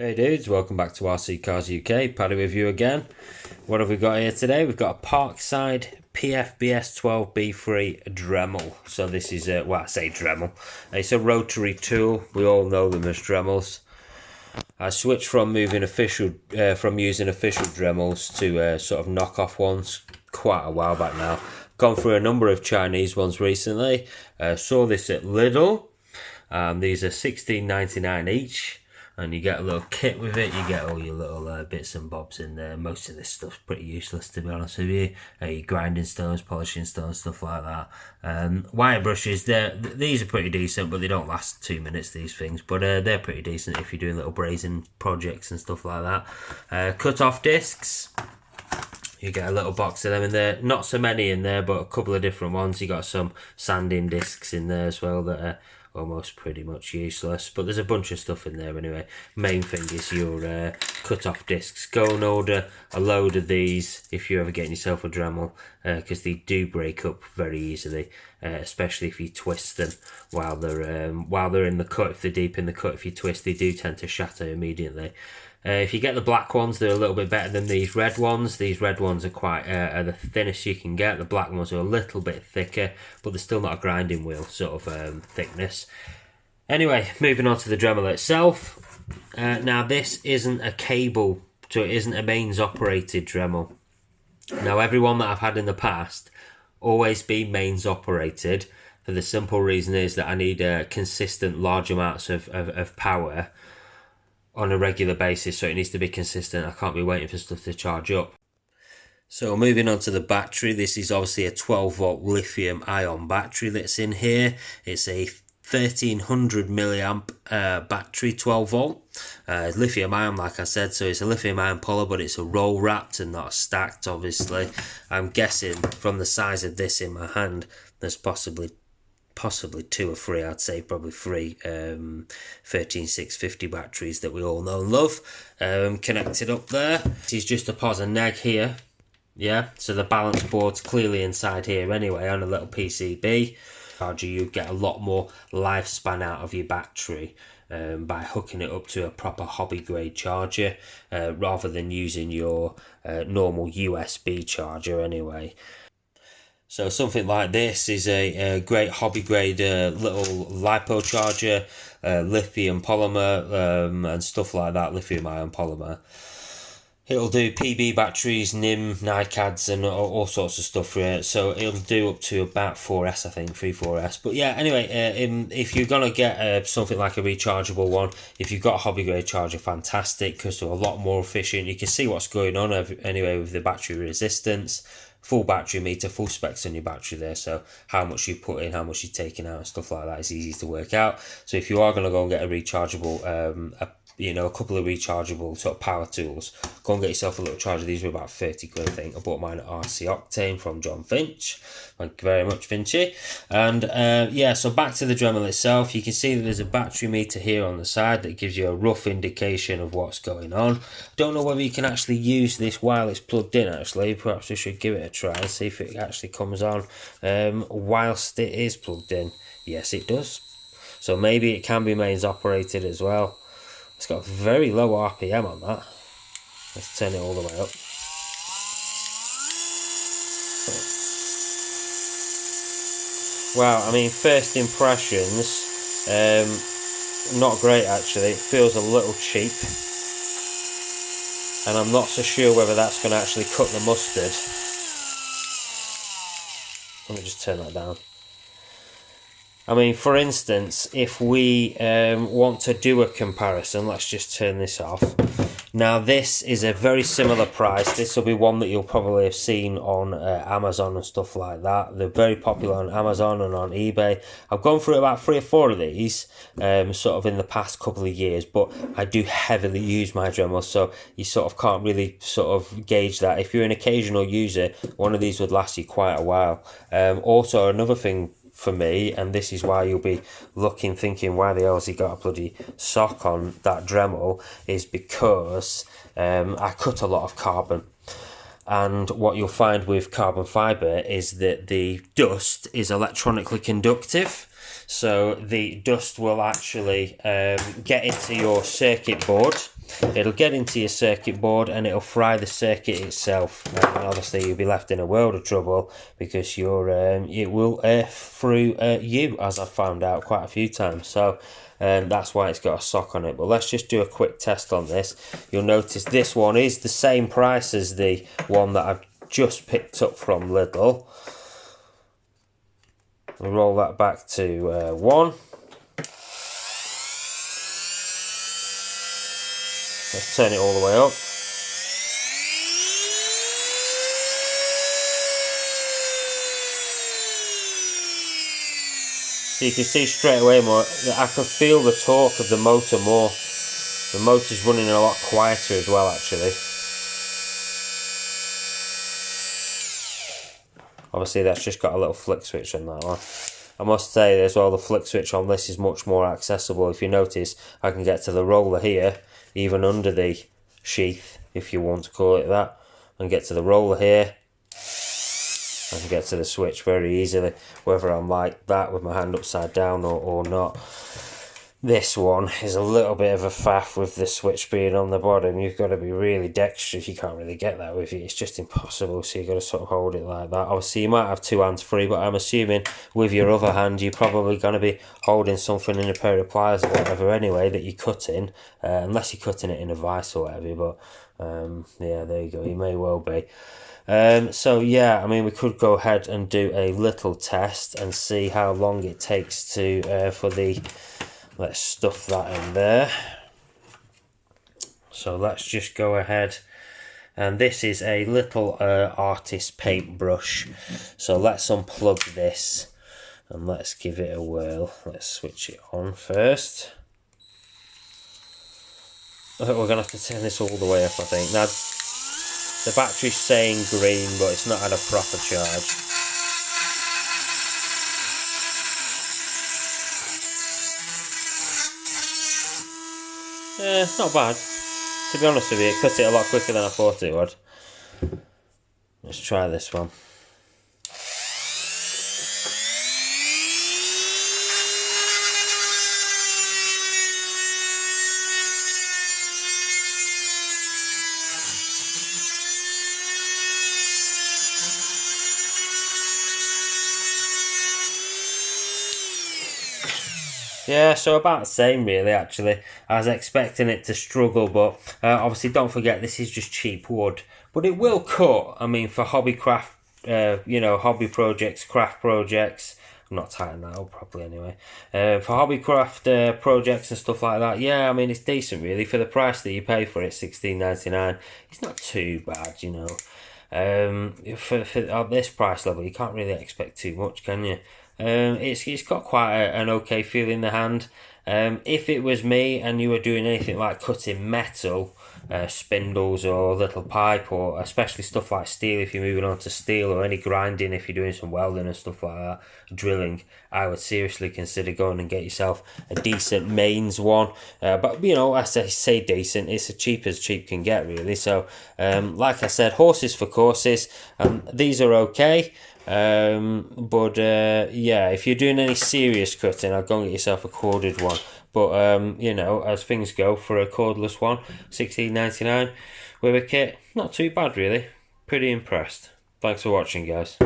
Hey dudes, welcome back to RC Cars UK. Paddy with you again. What have we got here today? We've got a Parkside PFBS 12B3 Dremel. So this is I say Dremel. It's a rotary tool. We all know them as Dremels. I switched from using official Dremels to sort of knockoff ones quite a while back now. Gone through a number of Chinese ones recently. Saw this at Lidl. These are $16.99 each. And you get a little kit with it. You get all your little bits and bobs in there. Most of this stuff's pretty useless, to be honest with you. Your grinding stones, polishing stones, stuff like that. Wire brushes, these are pretty decent, but they don't last 2 minutes, these things. But they're pretty decent if you're doing little brazing projects and stuff like that. Cut-off discs. You get a little box of them in there. Not so many in there, but a couple of different ones. You got some sanding discs in there as well that are almost pretty much useless, but there's a bunch of stuff in there anyway. Main thing is your cut-off discs. Go and order a load of these if you're ever getting yourself a Dremel, because they do break up very easily, especially if you twist them while they're in the cut. If they're deep in the cut, if you twist, they do tend to shatter immediately. If you get the black ones, they're a little bit better than these red ones. These red ones are the thinnest you can get. The black ones are a little bit thicker, but they're still not a grinding wheel sort of thickness. Anyway, moving on to the Dremel itself. Now, this isn't a cable, so it isn't a mains operated Dremel. Now, everyone that I've had in the past always been mains operated, for the simple reason is that I need consistent large amounts of power on a regular basis, so it needs to be consistent. I can't be waiting for stuff to charge up. So moving on to the battery, this is obviously a 12 volt lithium ion battery that's in here. It's a 1300 milliamp battery, 12 volt. Lithium ion, like I said, so it's a lithium ion poly, but it's a roll wrapped and not stacked, obviously. I'm guessing from the size of this in my hand, there's possibly 2 or 3, I'd say probably 3 13650 batteries that we all know and love, connected up there. This is just a pos and neg here, yeah, so the balance board's clearly inside here anyway on a little PCB charger. You get a lot more lifespan out of your battery by hooking it up to a proper hobby grade charger, rather than using your normal USB charger anyway. So something like this is a great hobby grade little lipo charger, lithium polymer and stuff like that, lithium ion polymer. It'll do PB batteries, NIM, NiCads and all sorts of stuff for it. So it'll do up to about 4S, I think, 4S. But yeah, anyway, if you're going to get something like a rechargeable one, if you've got a hobby grade charger, fantastic, because they're a lot more efficient. You can see what's going on anyway with the battery resistance. Full battery meter, full specs on your battery there, so how much you put in, how much you're taking out and stuff like that is easy to work out. So if you are going to go and get a rechargeable, a couple of rechargeable sort of power tools, go and get yourself a little charger. These were about 30 quid, I think. I bought mine at RC Octane from John Finch. Thank you very much, Finchy. And yeah, so back to the Dremel itself. You can see that there's a battery meter here on the side that gives you a rough indication of what's going on. Don't know whether you can actually use this while it's plugged in, actually. Perhaps we should give it a try and see if it actually comes on whilst it is plugged in. Yes, it does. So maybe it can be mains operated as well. It's got a very low RPM on that. Let's turn it all the way up. Wow, I mean, first impressions, not great actually. It feels a little cheap. And I'm not so sure whether that's going to actually cut the mustard. Let me just turn that down. I mean, for instance, if we want to do a comparison, let's just turn this off. Now, this is a very similar price. This will be one that you'll probably have seen on Amazon and stuff like that. They're very popular on Amazon and on eBay. I've gone through about 3 or 4 of these sort of in the past couple of years, but I do heavily use my Dremel, so you sort of can't really sort of gauge that. If you're an occasional user, one of these would last you quite a while. Also, another thing for me, and this is why you'll be looking thinking why the hell's he got a bloody sock on that Dremel, is because I cut a lot of carbon. And what you'll find with carbon fibre is that the dust is electronically conductive. So the dust will actually get into your circuit board. It'll get into your circuit board and it'll fry the circuit itself. And obviously you'll be left in a world of trouble because it will air through you, as I've found out quite a few times. So that's why it's got a sock on it. But let's just do a quick test on this. You'll notice this one is the same price as the one that I've just picked up from Lidl. We'll roll that back to 1. Let's turn it all the way up. So you can see straight away more, I can feel the torque of the motor more. The motor's running a lot quieter as well, actually. Obviously that's just got a little flick switch on that one. I must say as well, the flick switch on this is much more accessible. If you notice, I can get to the roller here, even under the sheath, if you want to call it that, and get to the roller here. I can get to the switch very easily, whether I'm like that with my hand upside down or not. This one is a little bit of a faff with the switch being on the bottom. You've got to be really dexterous. You can't really get that with it. It's just impossible. So you've got to sort of hold it like that. Obviously, you might have 2 hands free, but I'm assuming with your other hand, you're probably going to be holding something in a pair of pliers or whatever anyway that you're cutting, unless you're cutting it in a vise or whatever. But yeah, there you go. You may well be. So yeah, I mean, we could go ahead and do a little test and see how long it takes to for the. Let's stuff that in there. So let's just go ahead, and this is a little artist paintbrush. So let's unplug this and let's give it a whirl. Let's switch it on first. We're gonna have to turn this all the way up, I think. Now the battery's saying green, but it's not had a proper charge. It's not bad. To be honest with you, it cut it a lot quicker than I thought it would. Let's try this one. Yeah, so about the same really, actually. I was expecting it to struggle, but obviously don't forget this is just cheap wood. But it will cut, I mean, for hobby craft, hobby projects, craft projects. I'm not tying that up properly anyway. For hobby craft projects and stuff like that, yeah, I mean, it's decent really. For the price that you pay for it, $16.99, it's not too bad, you know. For at this price level, you can't really expect too much, can you? It's got quite an okay feel in the hand. If it was me and you were doing anything like cutting metal, spindles or little pipe, or especially stuff like steel, if you're moving on to steel, or any grinding if you're doing some welding and stuff like that, drilling, I would seriously consider going and get yourself a decent mains one. But you know, as I say decent, it's as cheap can get really. So like I said, horses for courses, these are okay. Yeah, if you're doing any serious cutting, I'd go and get yourself a corded one. But you know, as things go, for a cordless one, $16.99 with a kit, not too bad really. Pretty impressed. Thanks for watching, guys.